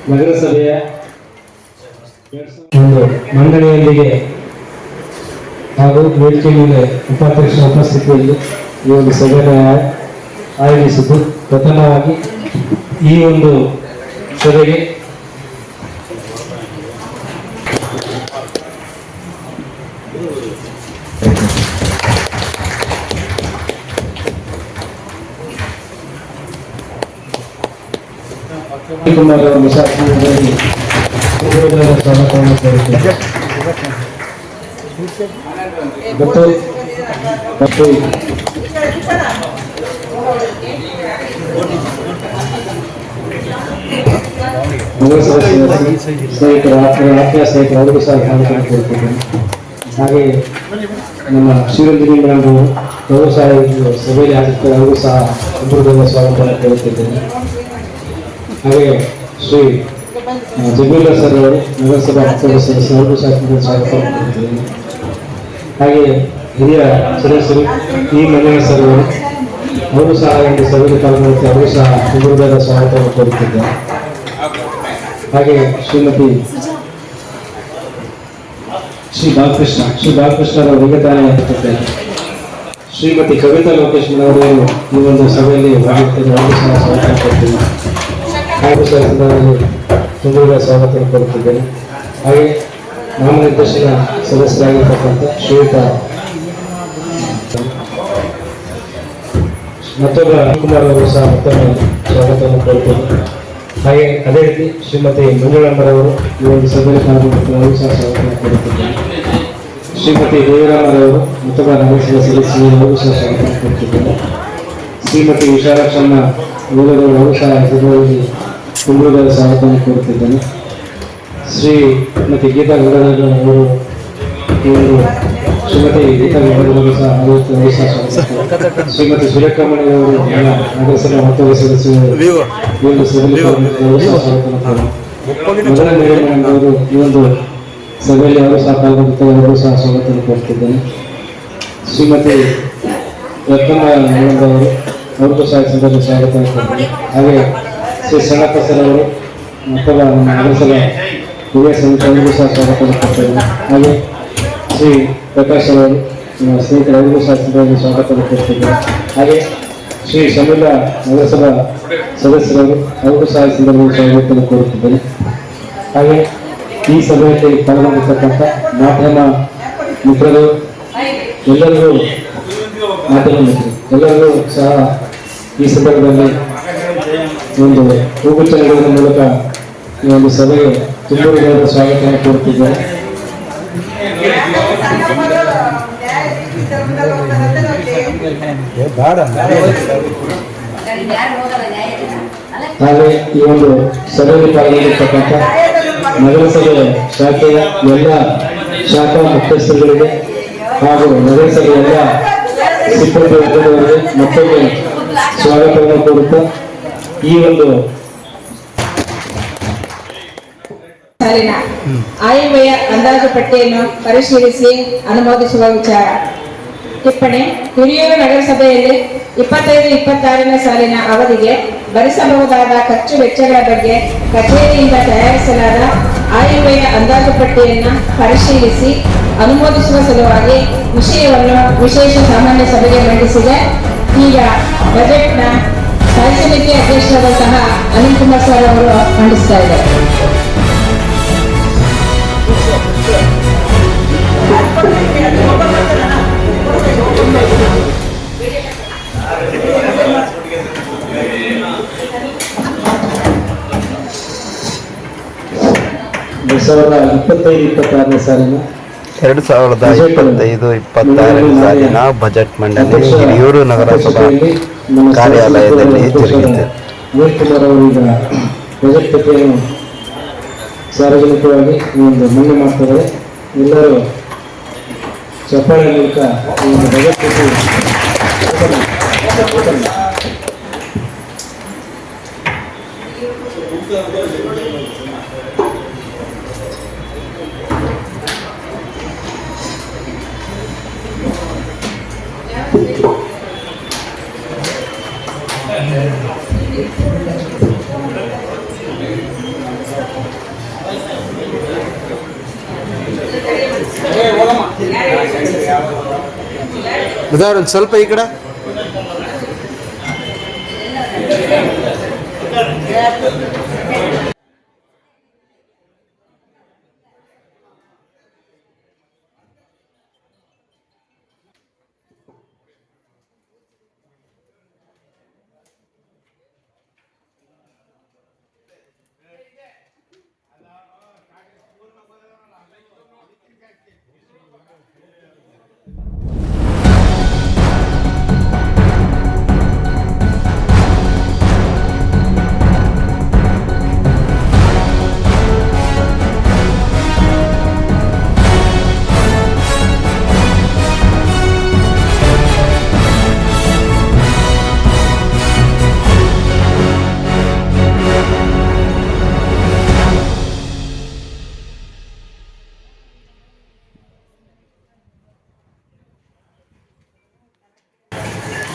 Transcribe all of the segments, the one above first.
ನಗರಸಭೆಯ ಒಂದು ಮಂಡಳಿಯೊಂದಿಗೆ ಹಾಗೂ ವೇದಿಕೆ ಮೇಲೆ ಉಪಾಧ್ಯಕ್ಷರ ಉಪಸ್ಥಿತಿಯಲ್ಲಿ ಈ ಒಂದು ಸಭೆಯನ್ನು ಆಯೋಜಿಸಿದ್ದು, ಪ್ರಥಮವಾಗಿ ಈ ಒಂದು ಸಭೆಗೆ ಕುಮಾರ್ ಅವರ ಶಾಸನದಲ್ಲಿ ಸ್ವಾಗತವನ್ನು ಕೋರುತ್ತೇವೆ. ಮತ್ತು ಸ್ನೇಹಿತರು ಆತ್ಮೀಯ ಸ್ನೇಹಿತರು ಅವರಿಗೂ ಸಹ ಸ್ವಾಗತವನ್ನು ಕೋರುತ್ತಿದ್ದೇನೆ. ಹಾಗೆ ನಮ್ಮ ಶ್ರೀರಂಜನಿ ಮೇಡಮ್ ಅವರು ಸಹ ಸಭೆಯಲ್ಲಿ ಆಗಿರ್ತಾರೆ, ಅವರಿಗೂ ಸಹ ಅಮೃತದ ಸ್ವಾಗತವನ್ನು ಕೋರುತ್ತಿದ್ದೇನೆ. ಹಾಗೆ ಶ್ರೀ ಜಬೀಲ ಸರ್ ಅವರು ನಗರಸಭಾ ಸದಸ್ಯರು ಸಹ ಸ್ವಾಗತವನ್ನು ಕೋರುತ್ತಿದ್ದೇನೆ. ಹಾಗೆ ಹಿರಿಯ ಸದಸ್ಯರು ಈ ಮಂಜುನಾಥ ಸರ್ ಅವರು ಸಹ ಒಂದು ಸಭೆಗೆ ಪಾಲ್ಗೊಳ್ಳುತ್ತಾರೆ, ಅವರು ಸಹ ಅಮೃತದ ಸ್ವಾಗತವನ್ನು ಕೋರುತ್ತಿದ್ದಾರೆ. ಹಾಗೆ ಶ್ರೀಮತಿ ಶ್ರೀ ಬಾಲಕೃಷ್ಣ ಅವರು ನಿಗತಾನೆ ಇರುತ್ತಿದ್ದಾರೆ. ಶ್ರೀಮತಿ ಕವಿತಾ ಲೋಕೇಶ್ ಅವರು ಈ ಒಂದು ಸಭೆಯಲ್ಲಿ ಭಾಗವಹಿಸಿದ್ದಾರೆ, ಅವರು ಸಹ ಸ್ವಾಗತ ಕೊಡ್ತೀನಿ. ಹಾಗೂ ಸಹ ತುಂಬಾ ಸ್ವಾಗತವನ್ನು ಕೋರುತ್ತಿದ್ದೇನೆ. ಹಾಗೆ ನಾಮನಿರ್ದೇಶನ ಸದಸ್ಯರಾಗಿರ್ತಕ್ಕಂಥ ಶ್ರೀಯುತ ಮತ್ತೊಬ್ಬ ಕುಮಾರ್ ಅವರು ಸಹ ಮತ್ತೊಮ್ಮೆ ಸ್ವಾಗತವನ್ನು ಕೋರುತ್ತೇನೆ. ಹಾಗೆ ಅದೇ ರೀತಿ ಶ್ರೀಮತಿ ಮಂಜುಳಮ್ಮರವರು ಈ ಒಂದು ಸಭೆಯಲ್ಲಿ ಪಾಲ್ಗೊಂಡಿದ್ದಾರೆ, ಅವರು ಸಹ ಸ್ವಾಗತವನ್ನು ಕೋರುತ್ತಿದ್ದೇನೆ. ಶ್ರೀಮತಿ ದೇವರಾಮರವರು ಮತ್ತೊಬ್ಬ ನಗರಸಭಾ ಸದಸ್ಯರು ಸಹ ಸ್ವಾಗತವನ್ನು ಕೋರುತ್ತಿದ್ದಾರೆ. ಶ್ರೀಮತಿ ವಿಶಾಲಾಕ್ಷಮ್ಮ ಅವರು ಸಹ ಸಭೆಯಲ್ಲಿ ತುಂಬದ ಸ್ವಾಗತವನ್ನು ಕೋರುತ್ತಿದ್ದೇನೆ. ಶ್ರೀಮತಿ ಗೀತಾ ಗೌಡರಾಜ ಅವರು ಶ್ರೀಮತಿ ಗೀತಾ ಗೌಡರಾಜರು ಸಹ ಅವರು ಸಹ ಸ್ವಾಗತ. ಶ್ರೀಮತಿ ಸುರೇಖಮಣಿ ಅವರು ನಗರಸಭೆ ಮತ್ತೊಬ್ಬ ಸದಸ್ಯರು ಈ ಒಂದು ಸಭೆಯಲ್ಲಿ ಸ್ವಾಗತವನ್ನು ಮೊದಲ ಮೇಡಮ್ ಅವರು ಈ ಒಂದು ಸಭೆಯಲ್ಲಿ ಅವರು ಸಹ ಪಾಲ್ಗೊಂಡಿದ್ದಾರೆ, ಅವರು ಸಹ ಸ್ವಾಗತವನ್ನು ಕೋರುತ್ತಿದ್ದೇನೆ. ಶ್ರೀಮತಿ ರತ್ನಮ್ಮ ಮೇಡಮ್ ಅವರು ಅವ್ರಿಗೂ ಸಹ ಸಂದರ್ಭ ಸ್ವಾಗತವನ್ನು ಕೋರುತ್ತೇನೆ. ಹಾಗೆ ಶ್ರೀ ಸಣ್ಣಪ್ಪ ಸರ್ ಅವರು ಮತ್ತೊಬ್ಬ ನಗರಸಭಾ ಹಿರಿಯ ಸಮಿತಿಯವರಿಗೂ ಸಹ ಸ್ವಾಗತವನ್ನು ಕೊಡ್ತೇನೆ. ಹಾಗೆ ಶ್ರೀ ಪ್ರಕಾಶ್ ಅವರು ಸ್ನೇಹಿತರವರಿಗೂ ಸಹ ಸಂದರ್ಭದಲ್ಲಿ ಸ್ವಾಗತವನ್ನು ಕೊಡ್ತಿದ್ದಾರೆ. ಹಾಗೆ ಶ್ರೀ ಶಮೀಲಾ ನಗರಸಭಾ ಸದಸ್ಯರವರು ಅವರಿಗೂ ಸಹ ಸಂದರ್ಭದಲ್ಲಿ ಸ್ವಾಗತವನ್ನು ಕೋರುತ್ತಿದ್ದೇನೆ. ಹಾಗೆ ಈ ಸಭೆಯಲ್ಲಿ ಪಾಲ್ಗೊಂಡಿರ್ತಕ್ಕಂಥ ಮಾಧ್ಯಮ ಮಿತ್ರರು ಎಲ್ಲರಿಗೂ ಸಹ ಈ ಸಂದರ್ಭದಲ್ಲಿ ಒಂದು ಹೂಗುಚ್ಛ ನೀಡುವುದರ ಮೂಲಕ ಈ ಒಂದು ಸಭೆಗೆ ತುಂಬುವುದಾದ ಸ್ವಾಗತವನ್ನು ಕೋರುತ್ತಿದ್ದಾರೆ. ಹಾಗೆ ಈ ಒಂದು ಸಭೆಯಲ್ಲಿ ಪಾಲ್ಗೊಂಡಿರ್ತಕ್ಕಂಥ ನಗರಸಭೆ ಶಾಖೆಯ ಎಲ್ಲ ಶಾಖಾ ಮುಖ್ಯಸ್ಥರುಗಳಿಗೆ ಹಾಗೂ ನಗರಸಭೆಯ ಎಲ್ಲ ಸಿಬ್ಬಂದಿ ವರ್ಗದವರಿಗೆ ಮತ್ತೊಮ್ಮೆ ಸ್ವಾಗತವನ್ನು ಕೋರುತ್ತಾ ಈ ಒಂದು ಸಾಲಿನ ಆಯವ್ಯಯ ಅಂದಾಜು ಪಟ್ಟಿಯನ್ನು ಪರಿಶೀಲಿಸಿ ಅನುಮೋದಿಸುವ ವಿಚಾರ. ಟಿಪ್ಪಣಿ: ಹಿರಿಯೂರು ನಗರಸಭೆಯಲ್ಲಿ 25-26ನೇ ಸಾಲಿನ ಅವಧಿಗೆ ಭರಿಸಬಹುದಾದ ಖರ್ಚು ವೆಚ್ಚಗಳ ಬಗ್ಗೆ ಕಚೇರಿಯಿಂದ ತಯಾರಿಸಲಾದ ಆಯವ್ಯಯ ಅಂದಾಜು ಪಟ್ಟಿಯನ್ನು ಪರಿಶೀಲಿಸಿ ಅನುಮೋದಿಸುವ ಸಲುವಾಗಿ ವಿಷಯವನ್ನು ವಿಶೇಷ ಸಾಮಾನ್ಯ ಸಭೆಗೆ ಮಂಡಿಸಿದೆ. ಈಗ ಬಜೆಟ್ನ ಸ್ಥಾಯಿ ಸಮಿತಿ ಅಧ್ಯಕ್ಷರಾದಂತಹ ಅನಿಲ್ ಕುಮಾರ್ ಸರ್ ಅವರು ಮಂಡಿಸ್ತಾ ಇದ್ದಾರೆ. ಸಾಲಿನ 2025-26ನೇ ಸಾಲಿನ ಬಜೆಟ್ ಮಂಡನೆ ಹಿರಿಯೂರು ನಗರಸಭಾ ಕಾರ್ಯಾಲಯದಲ್ಲಿ ಜರುಗಿತು. ಅನಿಲ್ ಕುಮಾರ್ ಅವರು ಈಗ ಬಜೆಟ್ ಪಟ್ಟಿಯನ್ನು ಸಾರ್ವಜನಿಕವಾಗಿ ಒಂದು ಮಣ್ಣು ಮಾಡ್ತಾರೆ. ಎಲ್ಲರೂ ಚಪ್ಪಾಳೆ ಮೂಲಕ ಈ ಒಂದು ಬಜೆಟ್ ಪಟ್ಟಿ ಉದಾಹರಣೆ ಒಂದು ಸ್ವಲ್ಪ ಈ ಕಡೆ.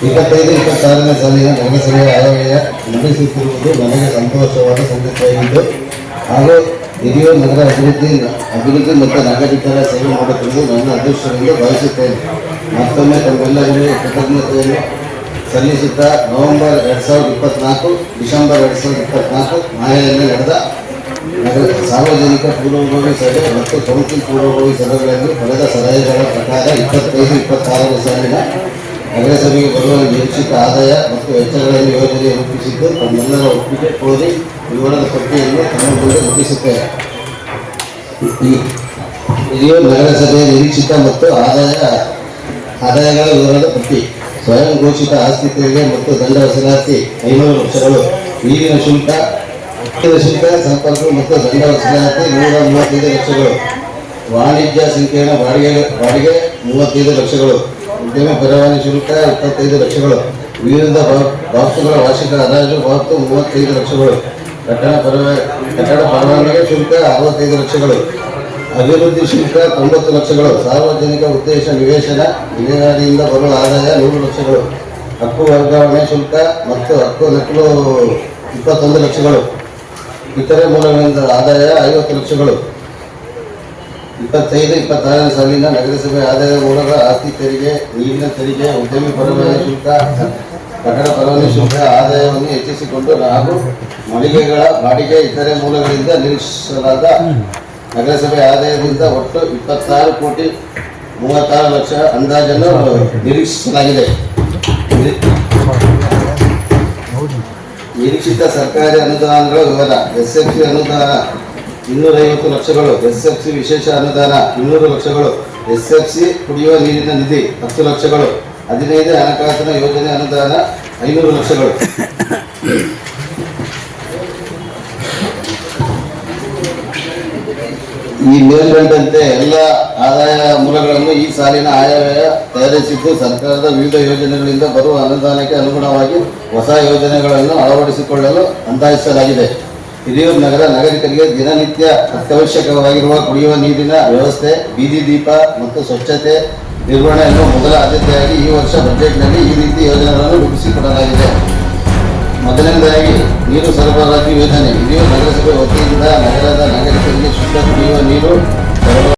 ಇಪ್ಪತ್ತೈದು 26ನೇ ಸಾಲಿನ ನಗರಸಭೆಯ ಆಯವ್ಯಯ ನಡೆಸುತ್ತಿರುವುದು ನನಗೆ ಸಂತೋಷವಾದ ಸಂಗತಿಯಾಗಿದ್ದು ಹಾಗೂ ಹಿರಿಯೂರು ನಗರ ಅಭಿವೃದ್ಧಿ ಮತ್ತು ನಾಗರಿಕರ ಸೇವೆ ಮಾಡುತ್ತಿರುವುದು ನನ್ನ ಅದೃಷ್ಟವೆಂದು ಭಾವಿಸುತ್ತೇನೆ. ಮತ್ತೊಮ್ಮೆ ತಮ್ಮೆಲ್ಲರಿಗೂ ಕೃತಜ್ಞತೆಯನ್ನು ಸಲ್ಲಿಸುತ್ತಾ ನವೆಂಬರ್ 2024 ಡಿಸೆಂಬರ್ 2024 ಮಾಯೆಯಲ್ಲಿ ನಡೆದ ಸಾರ್ವಜನಿಕ ಪೂರ್ವಭಾವಿ ಸಭೆ ಮತ್ತು ಕೌನ್ಸಿಲ್ ಪೂರ್ವಭಾವಿ ಸಭೆಗಳಲ್ಲಿ ಪಡೆದ ಸಲಹೆಗಳ ಪ್ರಕಾರ 25-26ನೇ ಸಾಲಿನ ನಗರಸಭೆಗೆ ಬರುವ ನಿರೀಕ್ಷಿತ ಆದಾಯ ಮತ್ತು ವೆಚ್ಚಗಳನ್ನು ಯೋಜನೆ ರೂಪಿಸಿದ್ದು ತಮ್ಮೆಲ್ಲರ ಒಪ್ಪಿಗೆ ಕೋರಿ ವಿವರದ ಪಟ್ಟಿಯನ್ನು ತಮ್ಮ ಮುಂದೆ ರೂಪಿಸುತ್ತೇವೆ. ಹಿರಿಯೂರು ನಗರಸಭೆಯ ನಿರೀಕ್ಷಿತ ಮತ್ತು ಆದಾಯಗಳ ವಿವರದ ಪಟ್ಟಿ. ಸ್ವಯಂ ಘೋಷಿತ ಆಸ್ತಿ ತೆರಿಗೆ ಮತ್ತು ದಂಡ ವಸೂಲಾತಿ 500 ಲಕ್ಷಗಳು. ನೀರಿನ ಶುಲ್ಕ ಸಂಪರ್ಕ ಮತ್ತು ದಂಡ ವಸೂಲಾತಿ 135 ಲಕ್ಷಗಳು. ವಾಣಿಜ್ಯ ಸಂಕೀರ್ಣ ಬಾಡಿಗೆ 35 ಲಕ್ಷಗಳು. ಉದ್ಯಮ ಪರವಾನಗಿ ಶುಲ್ಕ 25 ಲಕ್ಷಗಳು. ವಿವಿಧ ಬಾಕ್ಸುಗಳ ವಾರ್ಷಿಕ ಹರಾಜು ಬಾಕ್ಸು 35 ಲಕ್ಷಗಳು. ಕಟ್ಟಡ ಪರವಾನಗಿ ಶುಲ್ಕ 65 ಲಕ್ಷಗಳು. ಅಭಿವೃದ್ಧಿ ಶುಲ್ಕ 90 ಲಕ್ಷಗಳು. ಸಾರ್ವಜನಿಕ ಉದ್ದೇಶ ನಿವೇಶನ ವಿಲೇವಾರಿಯಿಂದ ಬರುವ ಆದಾಯ 100 ಲಕ್ಷಗಳು. ಹಕ್ಕು ವರ್ಗಾವಣೆ ಶುಲ್ಕ ಮತ್ತು ಹಕ್ಕು ನಕಲು 21 ಲಕ್ಷಗಳು. ಇತರೆ ಮೂಲಗಳಿಂದ ಆದಾಯ 50 ಲಕ್ಷಗಳು. 25-26ನೇ ಸಾಲಿನ ನಗರಸಭೆ ಆದಾಯ ಮೂಲಕ ಆಸ್ತಿ ತೆರಿಗೆ, ನೀರಿನ ತೆರಿಗೆ, ಉದ್ಯಮಿ ಪರವಾನಗಿ ಶುಲ್ಕ, ಕಟ್ಟಡ ಪರವಾನಗಿ ಶುಲ್ಕ ಆದಾಯವನ್ನು ಹೆಚ್ಚಿಸಿಕೊಂಡು ಹಾಗೂ ಮಳಿಗೆಗಳ ಬಾಡಿಗೆ ಇತರೆ ಮೂಲಗಳಿಂದ ನಿರೀಕ್ಷಿಸಲಾದ ನಗರಸಭೆ ಆದಾಯದಿಂದ ಒಟ್ಟು 26,36,00,000 ಅಂದಾಜನ್ನು ನಿರೀಕ್ಷಿಸಲಾಗಿದೆ. ನಿರೀಕ್ಷಿತ ಸರ್ಕಾರಿ ಅನುದಾನಗಳ ವಿವರ. SFC ಅನುದಾನ 250 ಲಕ್ಷಗಳು. SFC ವಿಶೇಷ ಅನುದಾನ 200 ಲಕ್ಷಗಳು. SFC ಕುಡಿಯುವ ನೀರಿನ ನಿಧಿ 10 ಲಕ್ಷಗಳು. 15 ಹಣಕಾಸಿನ ಯೋಜನೆ ಅನುದಾನ 500 ಲಕ್ಷಗಳು. ಈ ಮೇಲ್ಕಂಡಂತೆ ಎಲ್ಲ ಆದಾಯ ಮೂಲಗಳನ್ನು ಈ ಸಾಲಿನ ಆಯವ್ಯಯ ತಯಾರಿಸಿದ್ದು ಸರ್ಕಾರದ ವಿವಿಧ ಯೋಜನೆಗಳಿಂದ ಬರುವ ಅನುದಾನಕ್ಕೆ ಅನುಗುಣವಾಗಿ ಹೊಸ ಯೋಜನೆಗಳನ್ನು ಅಳವಡಿಸಿಕೊಳ್ಳಲು ಅಂದಾಜಿಸಲಾಗಿದೆ. ಹಿರಿಯೂರು ನಗರ ನಾಗರಿಕರಿಗೆ ದಿನನಿತ್ಯ ಅತ್ಯವಶ್ಯಕವಾಗಿರುವ ಕುಡಿಯುವ ನೀರಿನ ವ್ಯವಸ್ಥೆ, ಬೀದಿ ದೀಪ ಮತ್ತು ಸ್ವಚ್ಛತೆ ನಿರ್ವಹಣೆಯನ್ನು ಮೊದಲ ಆದ್ಯತೆಯಾಗಿ ಈ ವರ್ಷ ಬಜೆಟ್ನಲ್ಲಿ ಈ ರೀತಿ ಯೋಜನೆಗಳನ್ನು ರೂಪಿಸಿಕೊಡಲಾಗಿದೆ. ಮೊದಲನೇದಾಗಿ ನೀರು ಸರಬರಾಜು ಯೋಜನೆ. ಹಿರಿಯೂರು ನಗರಸಭೆ ವತಿಯಿಂದ ನಗರದ ನಾಗರಿಕರಿಗೆ ಶುದ್ಧ ಕುಡಿಯುವ ನೀರು